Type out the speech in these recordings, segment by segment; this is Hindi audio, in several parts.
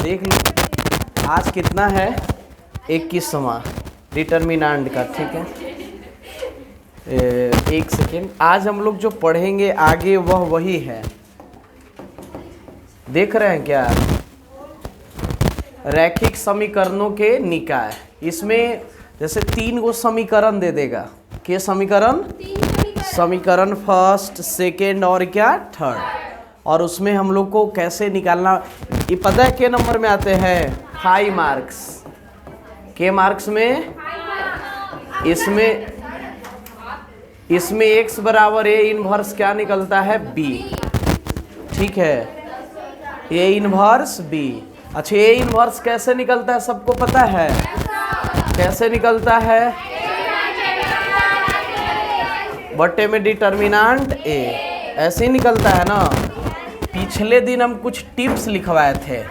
देख लो आज कितना है 21वां डिटर्मिनेंट का, ठीक है। एक सेकेंड, आज हम लोग जो पढ़ेंगे आगे वह वही है, देख रहे हैं क्या, रैखिक समीकरणों के निकाय। इसमें जैसे 3 गो समीकरण दे देगा, के समीकरण, समीकरण फर्स्ट, सेकेंड और क्या थर्ड, और उसमें हम लोग को कैसे निकालना ये पता है। के नंबर में आते हैं 5 मार्क्स, के मार्क्स में इसमें x बराबर a इनवर्स क्या निकलता है b, ठीक है, a इनवर्स b। अच्छा a इनवर्स कैसे निकलता है सबको पता है, कैसे निकलता है, बट्टे में डिटर्मिनेंट a, ऐसे ही निकलता है ना। पिछले दिन हम कुछ टिप्स लिखवाए थे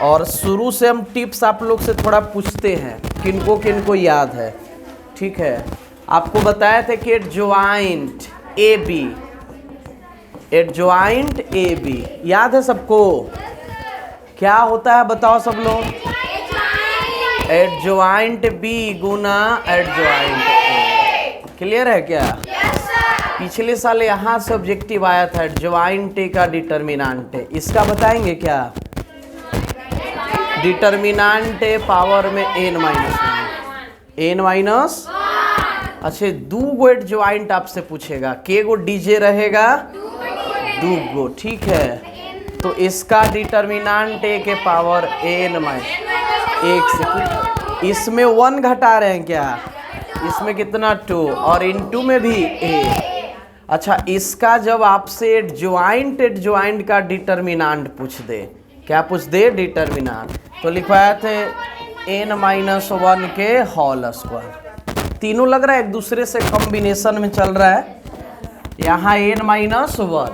और शुरू से हम टिप्स आप लोग से थोड़ा पूछते हैं, किनको किनको याद है, ठीक है। आपको बताया थे कि एडजॉइंट ए बी याद है सबको, क्या होता है बताओ सब लोग, एडजॉइंट बी गुना एडजॉइंट ए, क्लियर है क्या। पिछले साल यहाँ से ऑब्जेक्टिव आया था एडजॉइंट ए का डिटर्मिनेंट है, इसका बताएंगे क्या, डिटर्मिनेंट ए पावर में n माइनस, अच्छा 2 गो एडजॉइंट आपसे पूछेगा, के गो डीजे रहेगा 2 गो, ठीक है। तो इसका डिटर्मिनेंट ए के पावर n माइनस 1 से, इसमें 1 घटा रहे हैं क्या, इसमें कितना 2 और इनटू में भी a। अच्छा इसका जब आपसे एडजॉइंट का डिटर्मिनेंट पूछ दे, क्या पूछ दे, डिटर्मिनेंट, तो लिखवाया थे n-1 के होल स्क्वायर। तीनों लग रहा है एक दूसरे से कॉम्बिनेशन में चल रहा है, यहाँ n-1,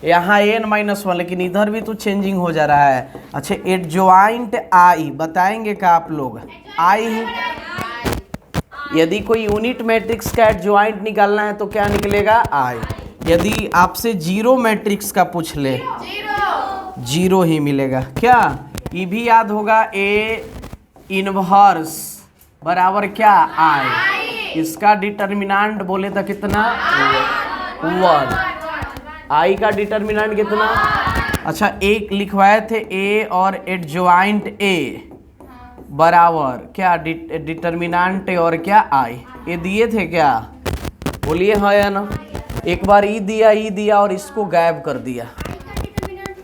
यहाँ n-1, लेकिन इधर भी तो चेंजिंग हो जा रहा है। अच्छा एडजॉइंट आई बताएंगे क्या आप लोग, आई यदि कोई यूनिट मैट्रिक्स का एडजॉइंट निकालना है तो क्या निकलेगा, आई। यदि आपसे जीरो मैट्रिक्स का पूछ ले, जीरो ही मिलेगा क्या। ये भी याद होगा, ए इनवर्स बराबर क्या, आई, इसका डिटर्मिनेंट बोले तो कितना 1, आई का डिटर्मिनेंट कितना। अच्छा एक लिखवाए थे ए और एडजॉइंट ए बराबर क्या, डिटर्मिनेंट और क्या आई, ये दिए थे क्या, बोलिए हाँ या ना। एक बार ई दिया और इसको गायब कर दिया,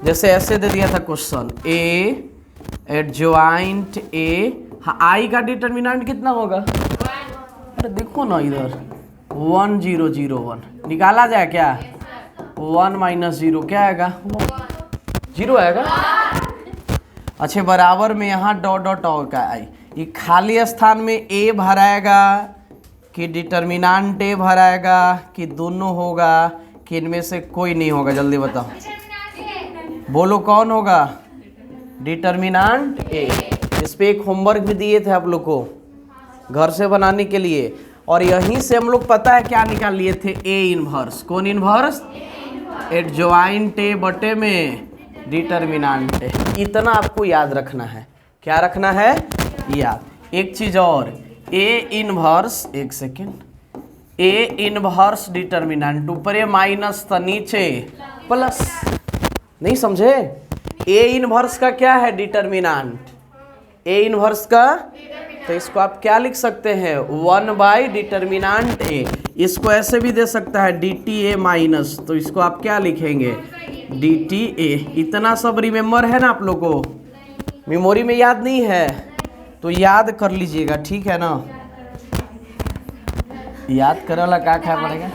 जैसे ऐसे दे दिया था क्वेश्चन, ए एडजॉइंट ए, हाँ आई का डिटर्मिनेंट कितना होगा, अरे देखो ना इधर 1 0 0 1 निकाला जाए क्या, 1 माइनस 0 क्या आएगा, 0 आएगा। अच्छे बराबर में यहाँ डॉट और का आई, ये खाली स्थान में ए भराएगा कि डिटर्मिनेंट ए भराएगा कि दोनों होगा कि इनमें से कोई नहीं होगा, जल्दी बताओ, बोलो कौन होगा, डिटर्मिनेंट ए। इस पे एक होमवर्क भी दिए थे आप लोग को घर से बनाने के लिए, और यहीं से हम लोग पता है क्या निकाल लिए थे, ए इनवर्स, कौन इनवर्स, एडजॉइंट ए बटे में डिटर्मिनेंट ए। इतना आपको याद रखना है, क्या रखना है याद। एक चीज और, ए इनवर्स, एक सेकेंड, ए इनवर्स डिटर्मिनेंट ऊपर ए माइनस था नीचे प्लस, नहीं समझे, ए इनवर्स का क्या है डिटर्मिनेंट, ए इनवर्स का, तो इसको आप क्या लिख सकते हैं 1 बाई डिटर्मिनेंट ए। इसको ऐसे भी दे सकता है डी टी ए माइनस, तो इसको आप क्या लिखेंगे डी टी ए। इतना सब रिमेम्बर है ना आप लोगों को, मेमोरी में याद नहीं है तो याद कर लीजिएगा, ठीक है ना। याद करे वाला क्या खाया पड़ेगा,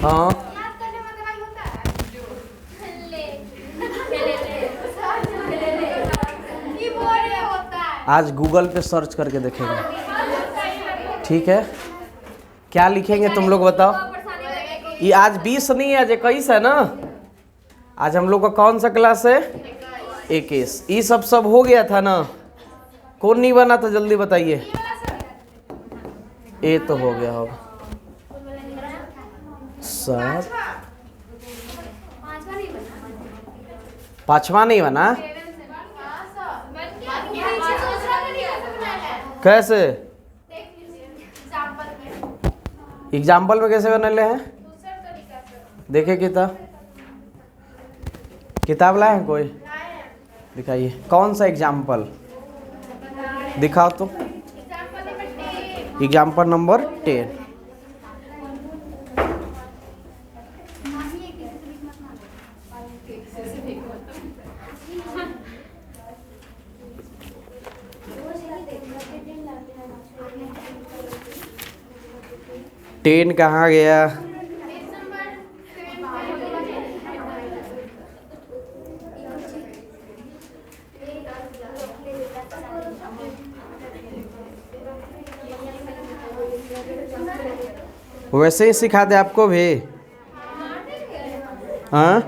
हाँ आज गूगल पे सर्च करके देखेंगे, ठीक है। क्या लिखेंगे तुम लोग बताओ, ये आज 20 नहीं है, आज 21 है ना। आज हम लोग का कौन सा क्लास है, 21। ये सब हो गया था ना, कौन नहीं बना था जल्दी बताइए। ए तो हो गया होगा 7, 5वां नहीं बना। कैसे एग्जाम्पल में कैसे बने हैं, देखे किताब लाए हैं कोई, दिखाइए कौन सा एग्जाम्पल दिखाओ तो। Example number 10। टेन कहाँ गया? वैसे ही सिखा दे आपको भी। हाँ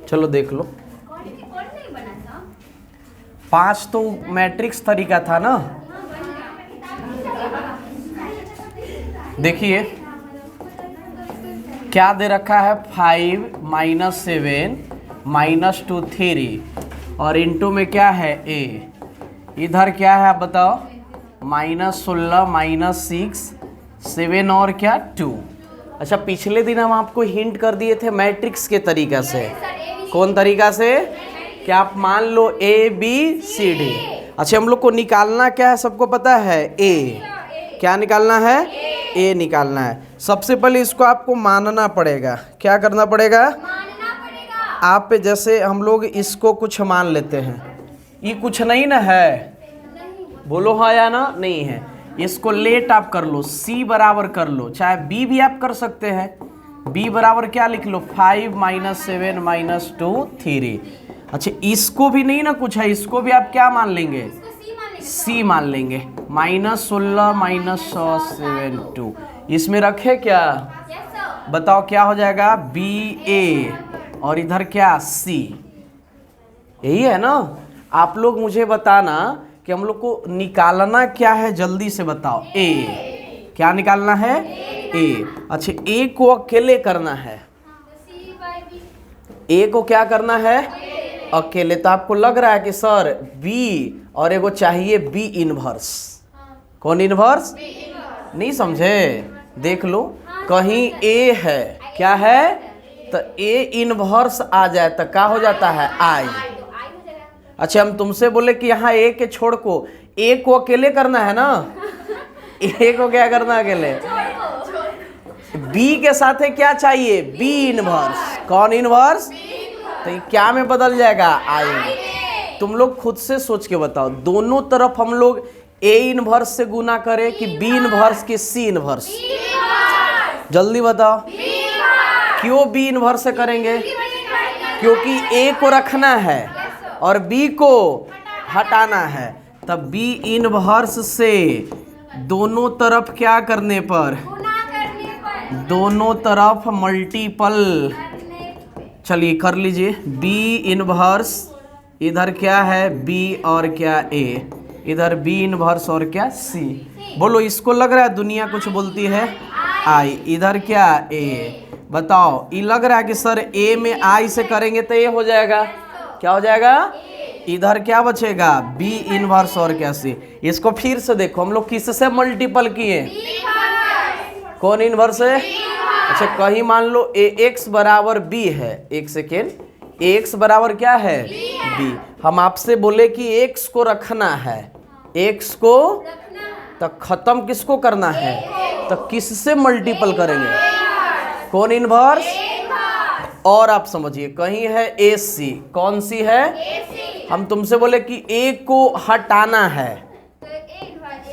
चलो देख लो। 5 तो मैट्रिक्स तरीका था ना। देखिए क्या दे रखा है, 5 - 7 - 2 3 और इंटू में क्या है a। इधर क्या है आप बताओ, -16 - 6 7 और क्या 2। अच्छा पिछले दिन हम आपको हिंट कर दिए थे मैट्रिक्स के तरीका से। कौन तरीका से? क्या आप मान लो ABCD। अच्छा हम लोग को निकालना क्या है, सबको पता है A। क्या निकालना है? A निकालना है। सबसे पहले इसको आपको मानना पड़ेगा। क्या करना पड़ेगा? मानना पड़ेगा। आप पे जैसे हम लोग इसको कुछ मान लेते हैं, ये कुछ नहीं ना है, बोलो हाँ या ना, नहीं है। इसको लेट आप कर लो, C बराबर कर लो, चाहे B भी आप कर सकते हैं। B बराबर क्या लिख लो, 5 - 7 - 2 3। अच्छा इसको भी नहीं ना कुछ है, इसको भी आप क्या मान लेंगे, C मान लेंगे। -16 - 7 2 इसमें रखे क्या, बताओ क्या हो जाएगा, BA और इधर क्या C। यही है ना। आप लोग मुझे बताना कि हम लोग को निकालना क्या है, जल्दी से बताओ। A क्या निकालना है, A। अच्छा A को अकेले करना है, A को क्या करना है, अकेले। तो आपको लग रहा है कि सर B और एगो चाहिए B इनवर्स। कौन इनवर्स? नहीं समझे, देख लो कहीं A है, क्या है, तो A इनवर्स आ जाए तो क्या हो जाता है, I। अच्छा हम तुमसे बोले कि यहाँ A के छोड़ को A को अकेले करना है ना, A को क्या करना है अकेले, B के साथ है क्या चाहिए, B इनवर्स। कौन इनवर्स? तो ये क्या में बदल जाएगा, I। तुम लोग खुद से सोच के बताओ, दोनों तरफ हम लोग A इनवर्स से गुना करें कि B इनवर्स कि C इनवर्स, जल्दी बताओ। क्यों B इनवर्स से करेंगे, क्योंकि A को रखना है और B को हटाना है। तब B इनवर्स से दोनों तरफ क्या करने पर, दोनों तरफ मल्टीपल, चलिए कर लीजिए। B इनवर्स इधर क्या है B और क्या A, इधर B इनवर्स और क्या C। बोलो इसको लग रहा है दुनिया कुछ बोलती है, I। इधर क्या A, बताओ ये लग रहा है कि सर A में I से करेंगे तो A हो जाएगा, क्या हो जाएगा, इधर क्या बचेगा, B इनवर्स और क्या C। इसको फिर से देखो, हम लोग किससे मल्टीपल किए, कौन इनवर्स है। अच्छा कहीं मान लो AX बराबर B है, एक सेकेंड, AX बराबर क्या है, B। हम आपसे बोले कि X को रखना है, X को, तो खत्म किसको करना है, तो किससे मल्टीपल करेंगे, कौन इनवर्स। और आप समझिए कहीं है AC, कौन सी है, हम तुमसे बोले कि A को हटाना है,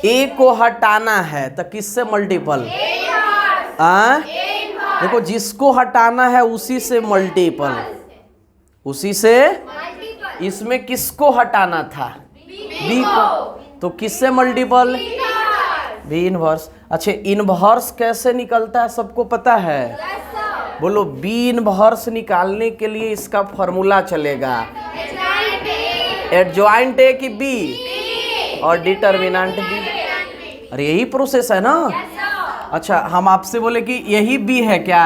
A को हटाना है तो किससे मल्टीपल, देखो जिसको हटाना है उसी से मल्टीपल, उसी से इसमें किसको हटाना था? बी को। तो किससे मल्टीपल? B inverse. अच्छा, इनवर्स कैसे निकलता है सबको पता है? बोलो, बी इनवर्स निकालने के लिए इसका फॉर्मूला चलेगा एडजॉइंट ए की बी और डिटर्मिनेंट बी। अरे यही प्रोसेस है ना? अच्छा, हम आपसे बोले कि यही बी है क्या?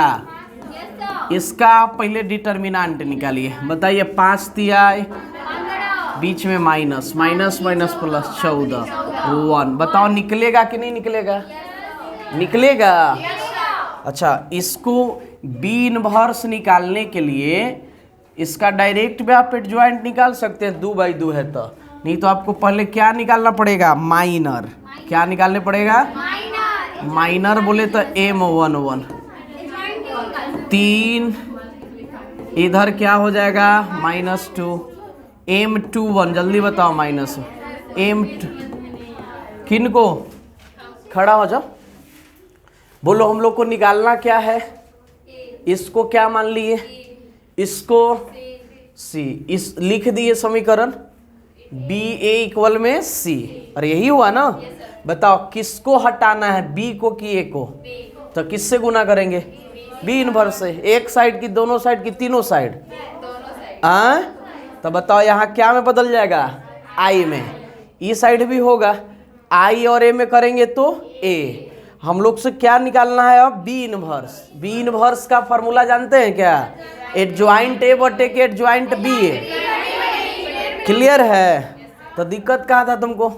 इसका आप पहले डिटर्मिनेंट निकालिए। बताइए, 5 तिया बीच में माइनस, माइनस माइनस प्लस 14 1। बताओ निकलेगा कि नहीं निकलेगा? निकलेगा। अच्छा, इसको बी इनवर्स निकालने के लिए इसका डायरेक्ट भी आप एडजॉइंट निकाल सकते हैं, 2 बाई 2 है तो। नहीं तो आपको पहले क्या निकालना पड़ेगा? माइनर। क्या निकालने पड़ेगा? माइनर बोले तो M11 3, इधर क्या हो जाएगा? -2 M21। जल्दी बताओ, माइनस M2 किन को? खड़ा हो जाओ, बोलो हम लोग को निकालना क्या है? इसको क्या मान लिए? इसको C। इस लिख दिए समीकरण BA इक्वल में C। और यही हुआ ना? बताओ किसको हटाना है, B को कि A को? तो किससे गुना करेंगे? बी इनवर्स से। एक साइड की, दोनों साइड की, तीनों साइड? तो बताओ यहाँ क्या में बदल जाएगा? I में। ई साइड भी होगा, I और A में करेंगे तो A। हम लोग से क्या निकालना है अब? B inverse. बी इनवर्स का फॉर्मूला जानते हैं क्या? एडजॉइंट ए बटे के एडजॉइंट बी है। क्लियर है? तो दिक्कत कहाँ था तुमको?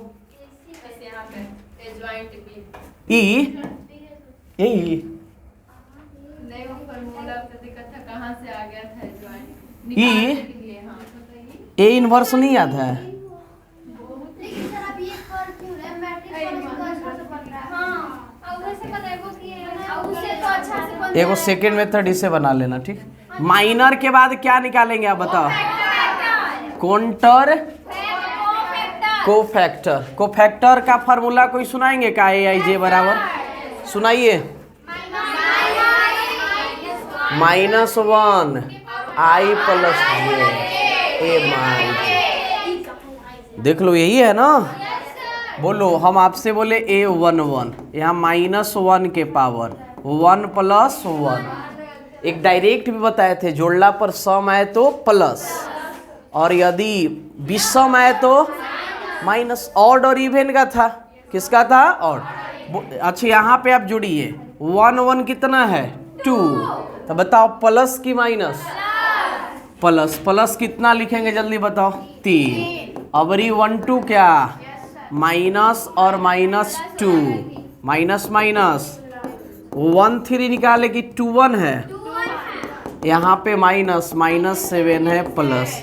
ई ई ए इनवर्स नहीं याद है? एगो सेकेंड मेथड इसे बना लेना, ठीक? माइनर के बाद क्या निकालेंगे आप बताओ? Counter cofactor. कोफैक्टर का फार्मूला कोई सुनाएंगे का? AIJ बराबर सुनाइए। -1 I + J A। देख लो, यही है ना? बोलो, हम आपसे बोले A11, यहाँ -1 के पावर 1 + 1। एक डायरेक्ट भी बताए थे, जोड़ला पर सम आए तो प्लस, और यदि विषम आए तो माइनस। ऑड और इवन का था। किसका था? ऑड। अच्छा, यहाँ पे आप जुड़िए, 1 1 कितना है? 2। तो बताओ प्लस की माइनस? प्लस। प्लस कितना लिखेंगे जल्दी बताओ? 3। अबरी 1 2 क्या? माइनस और -2, माइनस माइनस 1 3 निकाले कि 2 1 है? यहाँ पे माइनस, -7 है प्लस।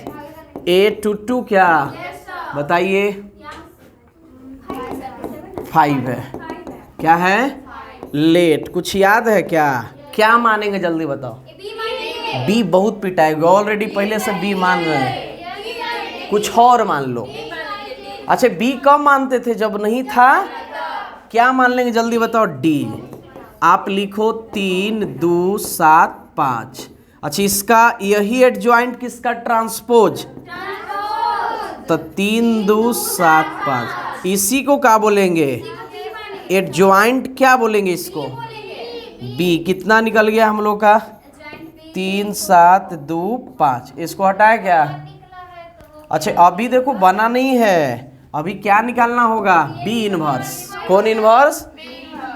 A 2 क्या? बताइए। 5 है। क्या है? लेट। कुछ याद है क्या? क्या मानेंगे जल्दी बताओ? बी बहुत पिटाएगा, ऑलरेडी पहले से बी मान रहे हैं, कुछ और मान लो। अच्छा, बी कब मानते थे? जब नहीं था। क्या मान लेंगे जल्दी बताओ? डी। आप लिखो 3 2 7 5। अच्छा, इसका यही एडजॉइंट किसका? ट्रांसपोज। तो 3 2 7 5। इसी को क्या बोलेंगे? एडजॉइंट। क्या बोलेंगे इसको? बी। कितना निकल गया हम लोग का? 3 7 2 5। इसको हटाया क्या? अच्छा, अभी देखो बना नहीं है, अभी क्या निकालना होगा? B inverse. कौन इनवर्स?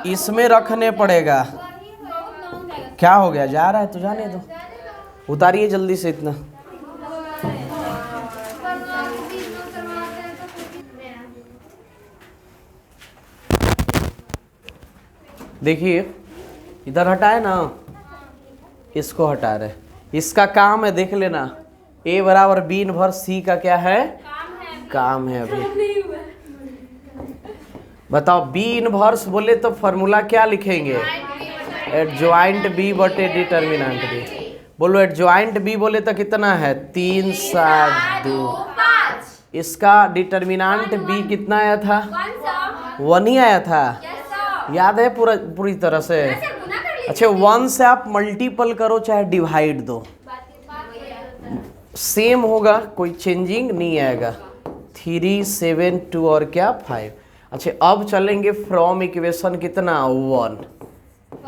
इसमें रखने पड़ेगा। क्या हो गया? जा रहा है तो जाने दो, उतारिए जल्दी से इतना। देखिए, इधर हटाए ना, इसको हटा रहे। इसका काम है, देख लेना। A बराबर बी इनवर्स C का क्या है? काम है अभी। बताओ, बी इनवर्स बोले तो फॉर्मूला क्या लिखेंगे? एडजॉइंट बी बटे डिटर्मिनेंट बी। बोलो, एडजॉइंट बी बोले तो कितना है? 3 7 2। इसका डिटर्मिनेंट बी कितना आया था? 1 ही आया था। याद है पूरी तरह से? अच्छा, 1 से आप मल्टीपल करो चाहे डिवाइड दो, सेम होगा, कोई चेंजिंग नहीं आएगा। 3, 7, 2 और क्या 5। अच्छा अब चलेंगे फ्रॉम इक्वेशन कितना 1,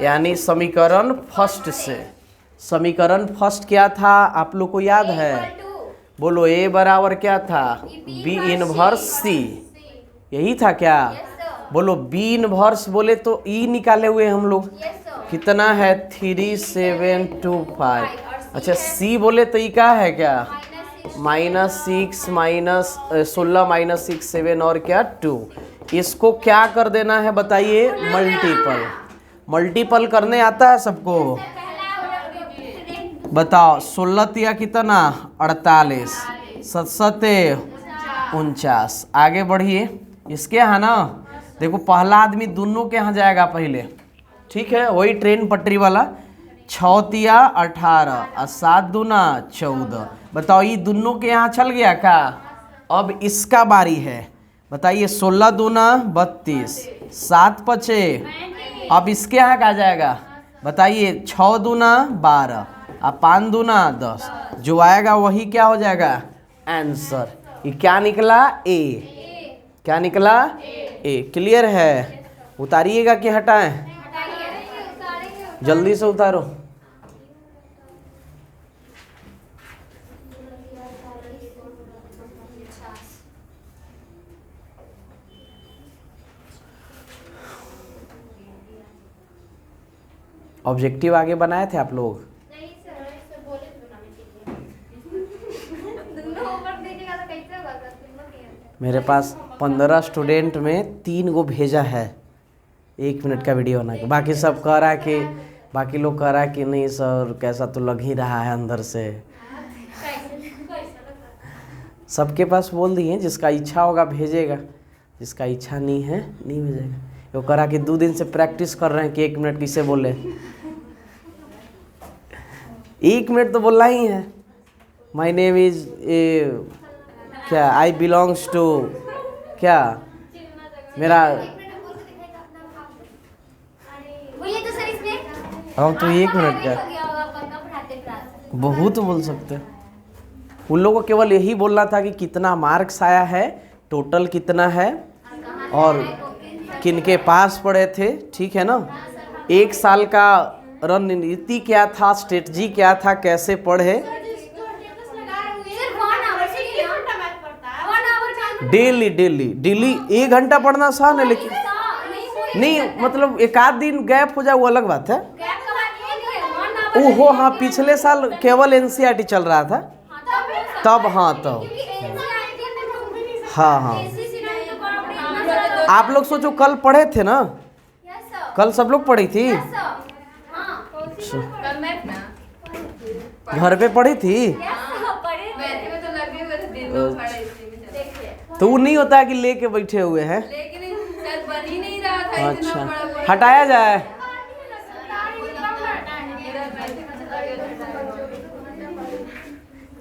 यानी समीकरण फर्स्ट से। समीकरण फर्स्ट क्या था आप लोग को याद है? बोलो A बराबर क्या था? B इनवर्स C, यही था क्या? बोलो B इनवर्स बोले तो E निकाले हुए हम लोग, कितना है 3, 7, 2, 5। अच्छा C बोले तो E का है क्या? -6 -16 -6 7 और क्या 2। इसको क्या कर देना है बताइए? मल्टीपल। मल्टीपल करने आता है सबको? बताओ 16 तिया कितना 48, 7 49। आगे बढ़िए, इसके यहाँ ना देखो पहला आदमी दोनों के यहाँ जाएगा पहले, ठीक है, वही ट्रेन पटरी वाला। 6 तिया 18 और 7 दूना 14। बताओ ये दोनों के यहाँ चल गया क्या? अब इसका बारी है, बताइए 16 दूना 32, 7 पचे। अब इसके यहाँ क्या जाएगा बताइए? 6 दूना 12 और 5 दूना 10। जो आएगा वही क्या हो जाएगा? आंसर। ये क्या निकला? ए। क्या निकला? ए। क्लियर है? उतारिएगा कि हटाएं? जल्दी से उतारो। ऑब्जेक्टिव आगे बनाए थे आप लोग? नहीं सर, बोले थे बनाने के लिए। दोनों ऊपर देखेगा तो कैसे होगा सर? मेरे पास 15 स्टूडेंट में 3 गो भेजा है 1 मिनट का वीडियो बना के। बाकी सब कह रहा है कि, बाकी लोग कह रहा है कि नहीं सर कैसा तो लग ही रहा है अंदर से। सबके पास बोल दिए जिसका इच्छा होगा भेजेगा, जिसका इच्छा नहीं है नहीं भेजेगा। वो कह रहा कि 2 दिन से प्रैक्टिस कर रहे हैं कि 1 मिनट किसे बोले। 1 मिनट तो बोलना ही है। माई नेम इज क्या, आई बिलोंग्स टू क्या, मेरा बोलिए तो सर इसमें। हम तो 1 मिनट का बहुत बोल सकते हैं। उन लोगों को केवल यही बोलना था कि कितना मार्क्स आया है, टोटल कितना है और किनके पास पढ़े थे, ठीक है ना। 1 साल का रणनीति क्या था, स्ट्रेटजी क्या था, कैसे पढ़े। डेली डेली डेली 1 घंटा पढ़ना आसान है, लेकिन नहीं मतलब एक आध दिन गैप हो जाए वो अलग बात है। ओहो हाँ, पिछले साल केवल एनसीईआरटी चल रहा था तब। हाँ तब हाँ हाँ। आप लोग सोचो कल पढ़े थे ना? कल सब लोग पढ़ी थी? घर पे पढ़ी थी? तो वो नहीं होता है कि लेके बैठे हुए हैं। अच्छा हटाया जाए।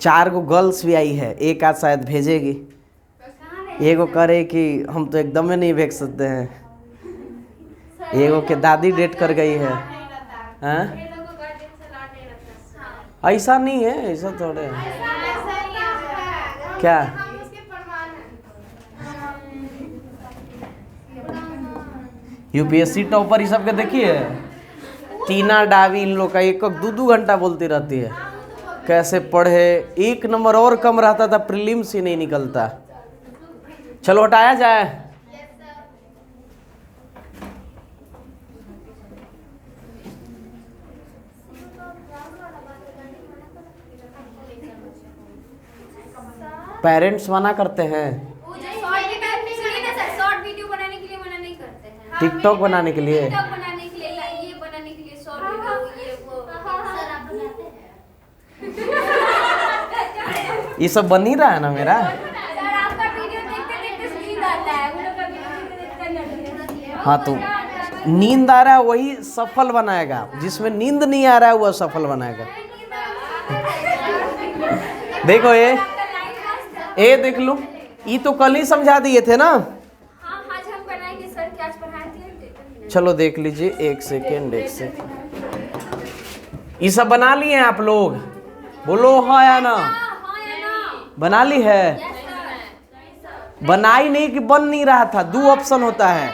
चार गो गर्ल्स भी आई है, एक आध शायद भेजेगी। एगो करे कि हम तो एकदम नहीं भेज सकते हैं। एगो के दादी डेट कर गई है। हाँ? ऐसा नहीं है, ऐसा थोड़े है। क्या यूपीएससी टॉपर ये सब के देखिए, टीना डावी इन लोग का 1-2 घंटा बोलती रहती है कैसे पढ़े। 1 नंबर और कम रहता था, प्रीलिम्स ही नहीं निकलता। चलो हटाया जाए। पेरेंट्स मना करते हैं टिकटॉक बनाने के लिए। ये सब बन ही रहा है ना मेरा। हाँ तो नींद आ रहा है वही सफल बनाएगा, जिसमें नींद नहीं आ रहा है वह सफल बनाएगा। देखो ये देख लो, ये तो कल ही समझा दिए थे ना। चलो देख लीजिए, 1 सेकेंड। ये सब बना लिए हैं आप लोग? बोलो हाँ या ना? बना ली है? बनाई नहीं कि बन नहीं रहा था? दो ऑप्शन होता है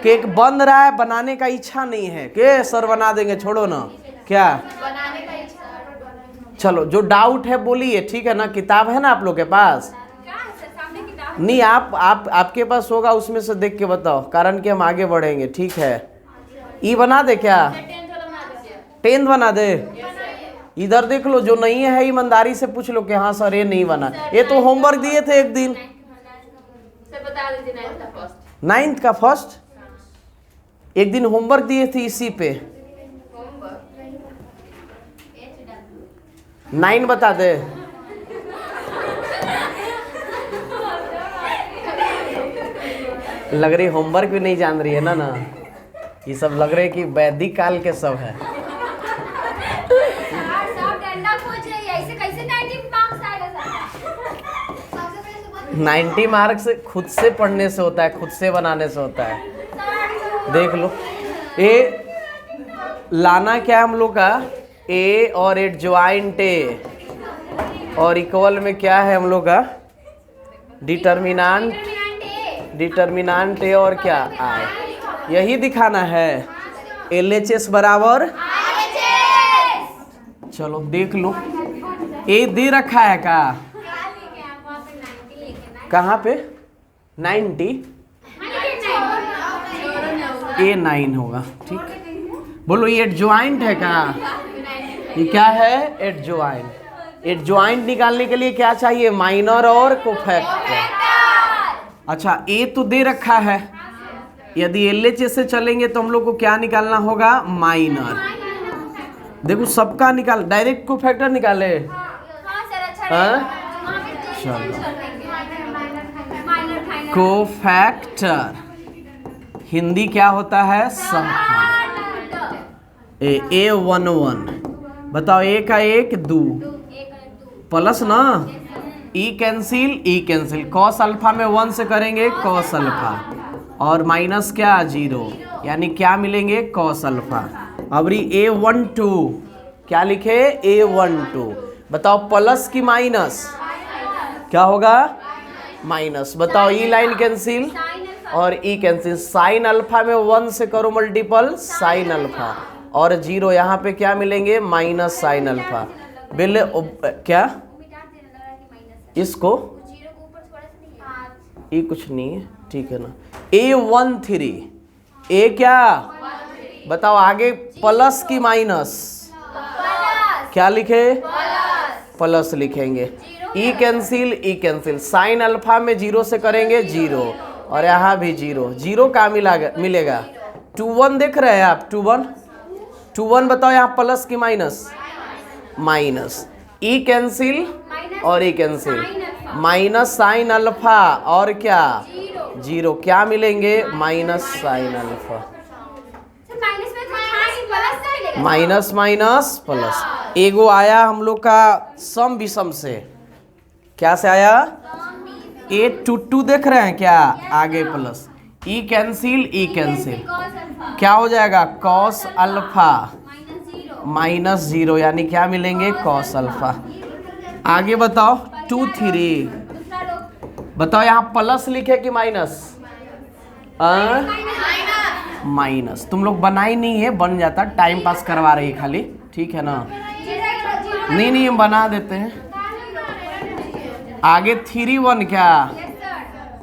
कि एक बन रहा है, बनाने का इच्छा नहीं है कि सर बना देंगे, छोड़ो ना, क्या बनाने का इच्छा। चलो जो डाउट है बोलिए, ठीक है ना? किताब है ना आप लोग के पास? क्या है सर, सामने किताब? नहीं, आपके पास होगा, उसमें से देख के बताओ, कारण कि हम आगे बढ़ेंगे, ठीक है? ई बना दे क्या? 10th वाला बना दीजिए। 10th बना दे? इधर देख लो, जो नहीं है ईमानदारी से पूछ लो कि हाँ सर ये नहीं बना। ये तो होमवर्क दिए थे एक दिन। सर बता दीजिए 9th का फर्स्ट। 9th का फर्स्ट एक दिन होमवर्क दिए थे इसी पे। 9 बता दे। लग रही होमवर्क भी नहीं जान रही है ना। ये सब लग रहे कि वैदिक काल के सब है। सब डंडा खोज रही है, ऐसे कैसे 90 मार्क्स आएगा सर? 90 मार्क्स खुद से पढ़ने से होता है, खुद से बनाने से होता है। देख लो, ए लाना क्या हम लोग का, ए और एट ज्वाइंट ए और इक्वल में क्या है हम लोग का डिटर्मिनांट, डिटर्मिनांट ए और क्या आई, यही दिखाना है। LHS बराबर, चलो देख लो, ए दे रखा है का, कहाँ पे 90, ए 9 होगा, ठीक। बोलो ये एडजॉइंट है का, ये क्या है एडजॉइंट। एडजॉइंट निकालने के लिए क्या चाहिए, माइनर और कोफैक्टर। अच्छा ए तो दे रखा है, यदि LHS से चलेंगे तो हम लोग को क्या निकालना होगा, माइनर। देखो सबका निकाल, डायरेक्ट कोफैक्टर निकाले। हाँ? चलो कोफैक्टर हिंदी क्या होता है, सहफल। A11 बताओ, ए का एक दो प्लस ना, ई कैंसिल, कॉस अल्फा में 1 से करेंगे कॉस अल्फा और माइनस क्या 0, यानी क्या मिलेंगे कॉस अल्फा। अब A12 क्या लिखे, A12 बताओ प्लस की माइनस, क्या होगा माइनस। बताओ ई लाइन कैंसिल और ई कैंसिल, साइन अल्फा में 1 से करो मल्टीपल साइन अल्फा और 0, यहाँ पे क्या मिलेंगे माइनस साइन अल्फा। बिल क्या इसको, ये कुछ नहीं है, ठीक है ना। A13 ए क्या बताओ, आगे प्लस की माइनस, क्या लिखे प्लस लिखेंगे। ई कैंसिल, साइन अल्फा में 0 से करेंगे 0 और यहाँ भी 0 का मिलेगा 21 देख रहे हैं आप, 21 बताओ, यहाँ प्लस की माइनस, ई कैंसिल और ई कैंसिल, माइनस साइन अल्फा और क्या 0, क्या मिलेंगे minus sine alpha, minus plus. एगो आया हम लोग का सम विषम से, क्या से आया, 822 देख रहे हैं क्या, आगे प्लस, ई कैंसिल, क्या हो जाएगा कॉस अल्फा माइनस 0, यानी क्या मिलेंगे कॉस अल्फा। आगे बताओ 23 बताओ, यहाँ प्लस लिखे कि माइनस, माइनस। तुम लोग बनाई नहीं है, बन जाता, टाइम पास करवा रही है खाली, ठीक है ना। नहीं हम बना देते हैं। आगे 31 क्या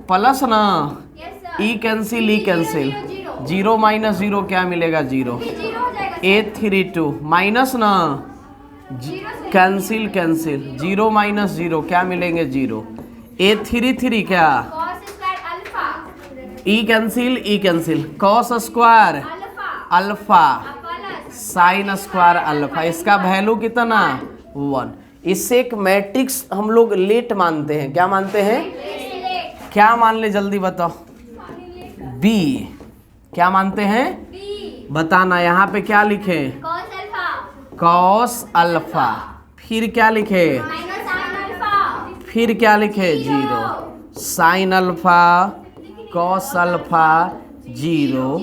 प्लस ना, ई कैंसिल, 0 माइनस 0 क्या मिलेगा 0। A32 माइनस ना, कैंसिल, 0 माइनस 0 क्या मिलेंगे 0। A33 क्या, ई cancel, cos square alpha sine square alpha, इसका वैल्यू कितना 1। इससे एक मैट्रिक्स हम लोग लेट मानते हैं, क्या मानते हैं, क्या मान ले जल्दी बताओ, बी, क्या मानते हैं बताना। यहाँ पे क्या लिखे, कॉस अल्फा, फिर क्या लिखे, फिर क्या लिखे 0, साइन अल्फा, कॉस अल्फा 0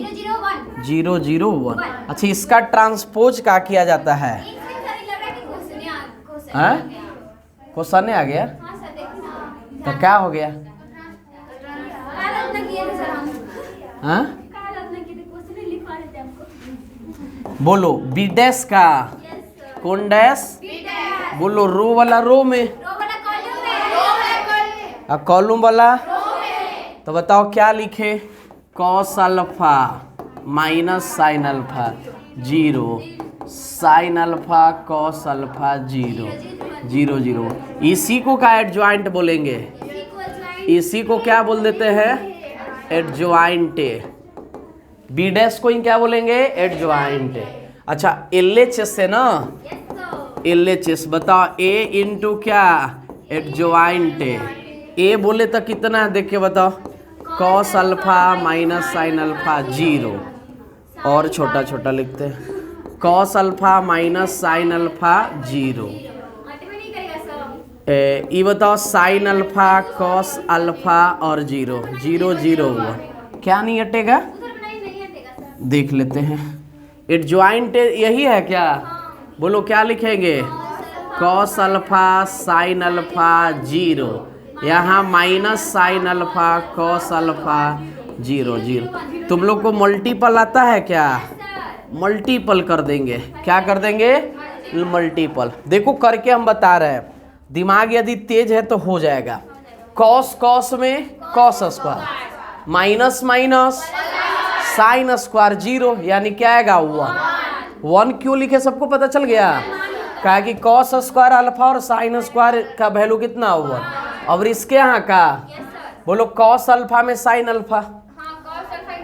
0 0 1। अच्छा इसका ट्रांसपोज क्या किया जाता है, क्वेश्चन आ गया। तो क्या हो गया? काल अपना किए थे सर हम। हाँ काल अपना किए थे, क्वेश्चन लिखवा देते हमको। बोलो, बी डैश का यस सर। कौन डैश? बीटा। बोलो, रो वाला रो में रो वाला कॉलम में। रो वाला कॉलम। और कॉलम वाला। रो में। तो बताओ क्या लिखे? Cos alpha minus sine alpha 0, sine alpha cos alpha 0 0 0। इसी को क्या एडजॉइंट बोलेंगे? इसी को क्या बोल देते हैं? एडजॉइंट। बी डैश को ही क्या बोलेंगे? एडजॉइंट। अच्छा, LHS है ना? LHS बताओ, A इंटू क्या? एडजॉइंट। A बोले तो कितना है देख के बताओ? Cos alpha minus sine alpha 0, और छोटा छोटा लिखते हैं, cos alpha minus sine alpha 0। ये बताओ, साइन अल्फा कॉस अल्फा और 0 0 0 हुआ, क्या नहीं हटेगा? देख लेते हैं। एडजॉइंट यही है क्या? बोलो क्या लिखेंगे? कॉस अल्फा साइन अल्फा 0, यहाँ minus sine alpha cos alpha 0 0। तुम लोग को मल्टीपल आता है क्या? मल्टीपल कर देंगे। क्या कर देंगे? मल्टीपल। देखो करके हम बता रहे हैं, दिमाग यदि तेज है तो हो जाएगा। कॉस कॉस में cos square, minus minus sine square 0, यानी क्या आएगा? 1 1 क्यों लिखे सबको पता चल गया? कहा कि कॉस स्क्वायर अल्फा और साइन स्क्वायर का वैल्यू कितना? 1। और इसके यहाँ का बोलो, कॉस अल्फा में साइन अल्फा,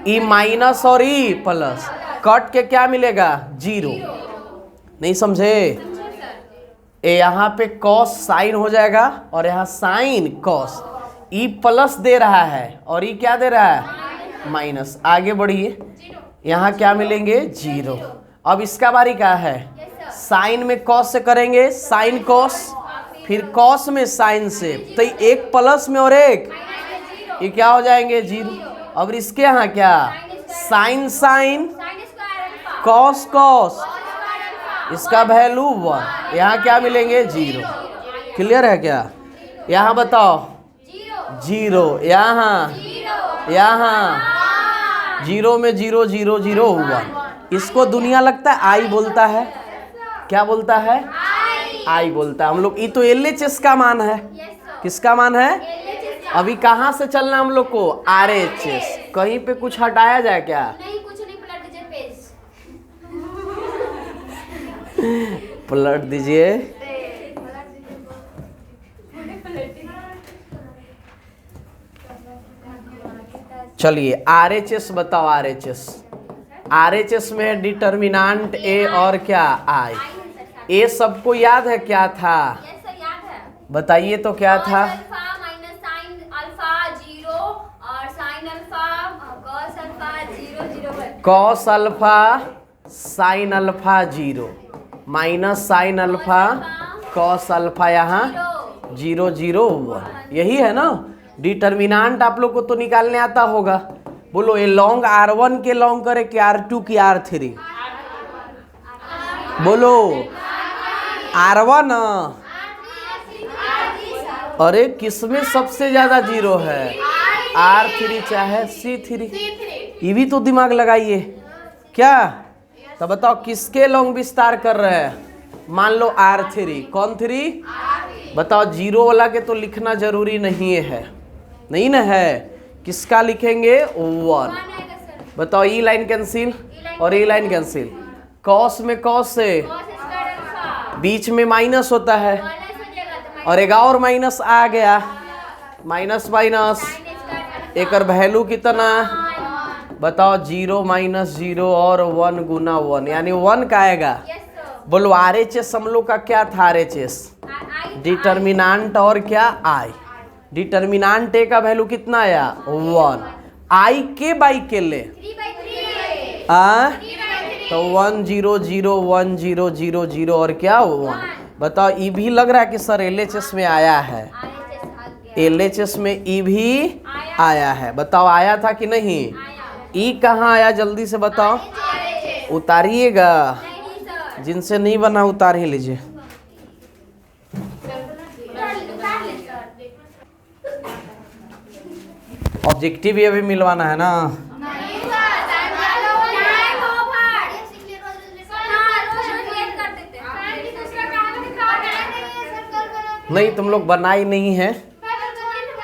ई माइनस और ई प्लस, कट के क्या मिलेगा? 0। नहीं समझे? यहाँ पे कॉस साइन हो जाएगा और यहाँ साइन कॉस, ई प्लस दे रहा है और ई क्या दे रहा है? माइनस। आगे बढ़िए, यहाँ क्या मिलेंगे? 0। अब इसका बारी क्या है? साइन में कॉस से करेंगे, साइन कॉस, फिर कॉस में साइन से, तो एक प्लस में और एक, ये क्या हो जाएंगे? 0। अब इसके यहाँ क्या? साइन साइन कॉस कॉस, इसका वैल्यू 1, यहाँ क्या मिलेंगे? 0। क्लियर है क्या? यहाँ बताओ 0, यहाँ 0 में 0 0 0 1। इसको दुनिया लगता है आई बोलता है। क्या बोलता है? आई बोलता है। हम लोग, ये तो LHS का मान है। किसका मान है? अभी कहाँ से चलना हम लोग को? RHS। कहीं पे कुछ हटाया जाए क्या? नहीं, कुछ नहीं, पलट दीजिए पेज। पलट दीजिए। चलिए RHS बताओ। RHS में डिटर्मिनेंट A और क्या? I। A सबको याद है क्या था? यस सर, याद है। बताइए तो क्या था? अल्फा माइनस साइन अल्फा 0 और sine alpha cos alpha 0 0 cos alpha sine alpha 0 minus sine alpha cos alpha, यहाँ 0 0 1। यही है ना? डिटर्मिनेंट आप लोग को तो निकालने आता होगा। बोलो, ये लॉन्ग R1 के लॉन्ग करे कि R2 की R3? बोलो R1। अरे किसमें सबसे ज्यादा 0 है? R3 चाहे C3? ये भी तो दिमाग लगाइए क्या? तो बताओ किसके लॉन्ग विस्तार कर रहे हैं? मान लो R3। कौन 3? बताओ, 0 वाला के तो लिखना जरूरी नहीं है, नहीं ना है? किसका लिखेंगे? 1। बताओ, ई लाइन कैंसिल और ई लाइन कैंसिल, कॉस में कॉस से, बीच में माइनस होता है और एक और माइनस आ गया, माइनस माइनस, एक वैल्यू कितना? बताओ, 0 माइनस 0 और 1 गुना 1, यानी 1 का आएगा। बोलो RHS हम लोग का क्या था? RHS डिटर्मिनेंट और क्या? I। डिटर्मिनेंट A का वैल्यू कितना आया? 1। I के बाई के ले तो 1 0 0 1 0 0 0 और क्या? 1। बताओ, ई भी लग रहा है कि सर LHS में आया है? LHS में ई भी आया है। बताओ आया था कि नहीं? ई कहाँ आया? जल्दी से बताओ, उतारिएगा। जिनसे नहीं बना उतार ही लीजिए। ऑब्जेक्टिव ये भी मिलवाना है ना। नहीं, तुम लोग बना ही नहीं है।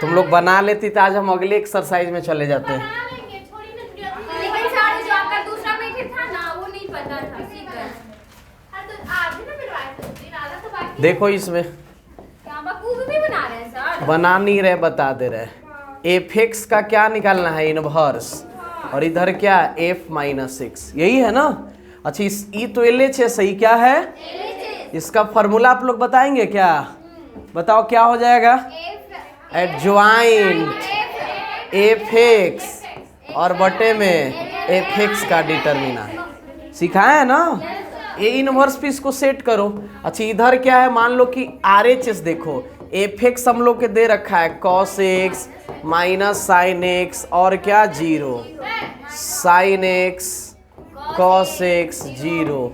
तुम लोग बना लेती तो आज हम अगले एक्सरसाइज में चले जाते हैं। देखो इसमें बना नहीं रहे, बता दे रहे। एफ एक्स का क्या निकालना है, इनवर्स, और इधर क्या एफ माइनस एक्स, यही है ना। अच्छा इस ई तो एल एच है, सही क्या है? इसका फॉर्मूला आप लोग बताएंगे क्या? बताओ क्या हो जाएगा? एडजॉइंट एफ एक्स और बटे में एफ एक्स का डिटरमिनेंट सिखाया है ना। ए इनवर्स पे इसको सेट करो। अच्छा इधर क्या है, मान लो कि आर एच एस, देखो एफ एक्स हम लोग के दे रखा है cos x minus sine x और क्या 0, साइन एक्स कॉस एक्स 0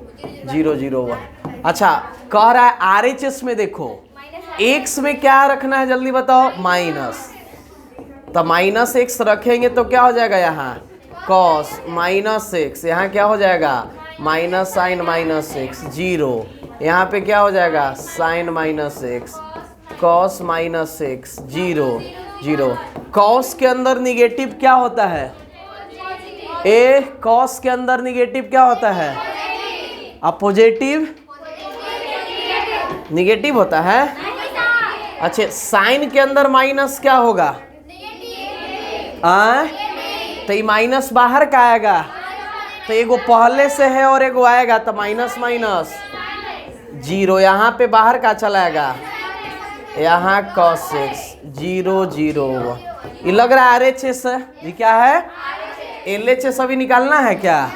0 0 1। अच्छा कह रहा है आर एच एस में देखो एक्स में क्या रखना है, जल्दी बताओ, माइनस। तो माइनस एक्स रखेंगे तो क्या हो जाएगा, यहाँ कॉस माइनस एक्स, यहाँ क्या हो जाएगा माइनस साइन माइनस एक्स 0, यहाँ पे क्या हो जाएगा sine minus x cos minus x 0 0। Cos के अंदर निगेटिव क्या होता है, ए कॉस के अंदर निगेटिव क्या होता है, अपोजिटिव निगेटिव होता है। अच्छा साइन के अंदर माइनस क्या होगा, तो ये माइनस बाहर का आएगा, तो एगो पहले से है और एगो आएगा, तो माइनस माइनस 0, यहाँ पे बाहर का चलाएगा, यहाँ cos x 0 0 1। ये लग रहा है आर एच एस है, ये क्या है एल एच एस। अभी निकालना है क्या?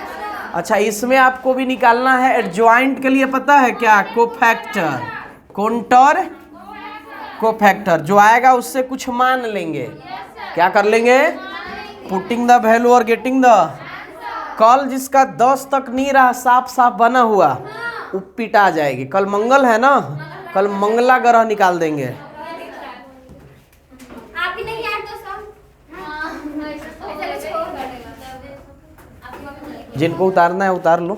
अच्छा इसमें आपको भी निकालना है एडजॉइंट के लिए, पता है क्या, कोफैक्टर, कोंटर कोफैक्टर, जो आएगा उससे कुछ मान लेंगे, क्या कर लेंगे, पुटिंग द वैल्यू और गेटिंग द। कल जिसका 10 तक नहीं रहा साफ साफ बना हुआ वो पिटा जाएगी। कल मंगल है ना, कल मंगला ग्रह निकाल देंगे। जिनको उतारना है उतार लो।